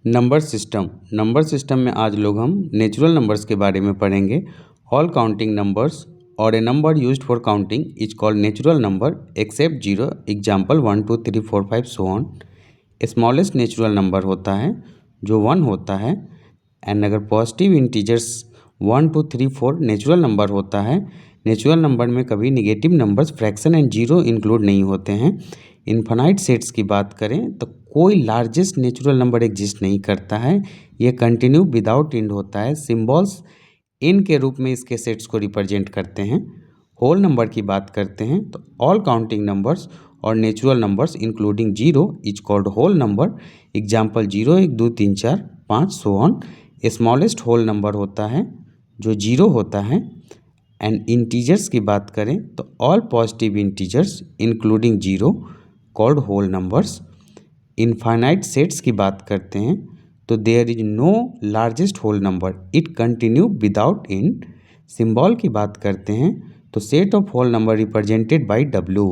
Number system में आज लोग हम नेचुरल नंबर्स के बारे में पढ़ेंगे। ऑल काउंटिंग नंबर्स और a number used for counting is called natural number except zero. Example 1 2 3 4 5 so on. Smallest natural number होता है जो 1 होता है। एंड अगर पॉजिटिव इंटीजर्स 1 2 3 4 नेचुरल नंबर होता है। नेचुरल नंबर में कभी negative numbers fraction and zero include नहीं होते हैं। इनफाइनाइट सेट्स की बात करें तो कोई लार्जेस्ट नेचुरल नंबर एग्जिस्ट नहीं करता है। ये कंटिन्यू विदाउट एंड होता है। सिंबल्स इन के रूप में इसके सेट्स को रिप्रेजेंट करते हैं। होल नंबर की बात करते हैं तो ऑल काउंटिंग नंबर्स और natural numbers including zero is called whole number. Example 0 1 2 3 4 5 so on. Smallest whole number होता है जो जीरो होता है। एंड इंटीजर्स की बात करें तो all positive integers including zero called whole numbers. Infinite sets की बात करते हैं तो there is no largest whole number, it continue without end. Symbol की बात करते हैं तो set of whole number represented by W।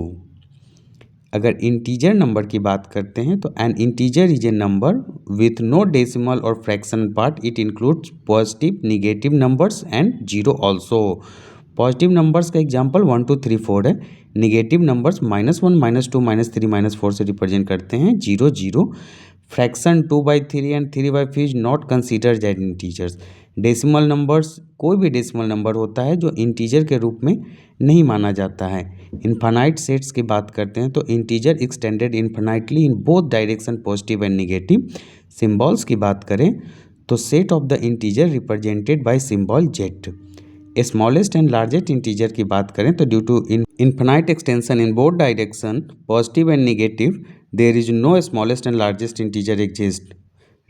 अगर इंटीजर नंबर की बात करते हैं तो an integer is a number with no decimal और fraction part. It includes positive negative numbers and zero also. Positive numbers का एग्जाम्पल 1 2 3 4 है। निगेटिव नंबर्स -1 -2 -3 -4 से रिप्रेजेंट करते हैं 0 0। Fraction 2/3 and 3/5 is not considered as integers. Decimal numbers कोई भी decimal number होता है जो इंटीजर के रूप में नहीं माना जाता है। इनफाइनाइट सेट्स की बात करते हैं तो integer extended infinitely in both direction positive and negative. Symbols की बात करें तो set of the integer represented by symbol Z। Smallest and largest integer की बात करें तो due to infinite extension in both direction positive and negative there is no smallest and largest integer exist.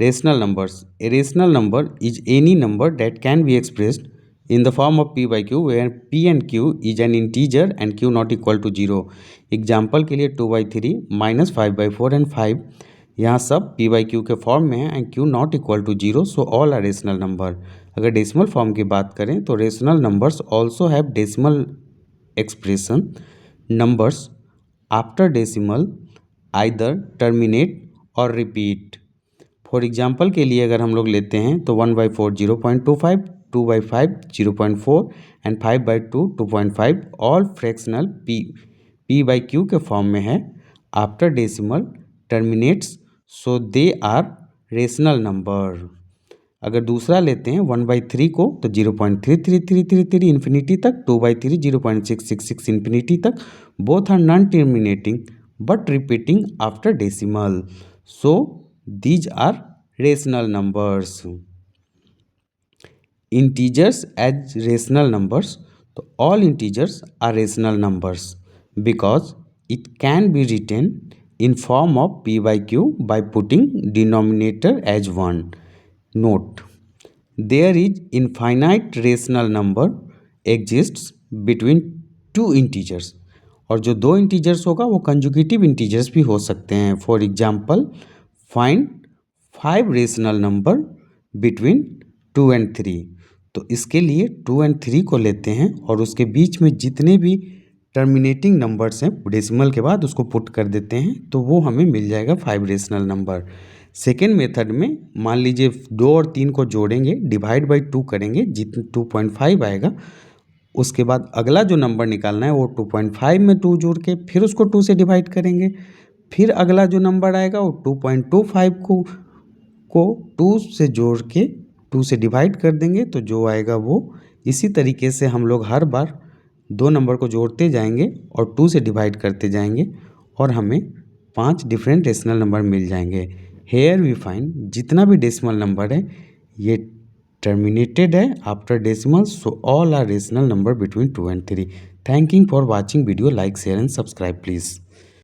Rational numbers. A rational number is any number that can be expressed in the form of p by q where p and q is an integer and q not equal to 0। Example के लिए 2/3 -5/4 and 5 यहाँ सब p by q के form में है and q not equal to 0 so all are rational number. अगर decimal form की बात करें तो rational numbers also have decimal expression. Numbers after decimal either terminate और रिपीट। फॉर एग्जाम्पल के लिए अगर हम लोग लेते हैं तो 1/4 0.25, 2/5 0.4 and 5/2 2.5 all fractional p by q के फॉर्म में है। After decimal terminates so they are rational number. अगर दूसरा लेते हैं 1/3 को तो 0.3333 इन्फिनिटी तक, 2/3 0.666 इन्फिनिटी तक। Both are non terminating but repeating after decimal so these are rational numbers। Integers as rational numbers तो all integers are rational numbers because it can be written in form of p by q by putting denominator as 1। Note: there is infinite rational number exists between two integers और जो दो integers होगा वो conjugative integers भी हो सकते हैं। For example find 5 rational number between 2 and 3। तो इसके लिए 2 and 3 को लेते हैं और उसके बीच में जितने भी टर्मिनेटिंग नंबर्स हैं डेसिमल के बाद उसको पुट कर देते हैं तो वो हमें मिल जाएगा 5 रेशनल नंबर। सेकेंड मेथड में मान लीजिए 2 और 3 को जोड़ेंगे, डिवाइड बाई 2 करेंगे, जितने 2.5 आएगा। उसके बाद अगला जो नंबर निकालना है वो 2.5 में 2 जोड़ के फिर उसको 2 से डिवाइड करेंगे। फिर अगला जो नंबर आएगा वो 2.25 को 2 से जोड़ के 2 से डिवाइड कर देंगे तो जो आएगा वो। इसी तरीके से हम लोग हर बार 2 नंबर को जोड़ते जाएंगे और 2 से डिवाइड करते जाएंगे और हमें 5 डिफरेंट रेशनल नंबर मिल जाएंगे। हेयर वी फाइंड जितना भी डेसिमल नंबर है ये टर्मिनेटेड है after decimal so all are rational number between 2 and 3। Thank you for watching video. Like share and subscribe please.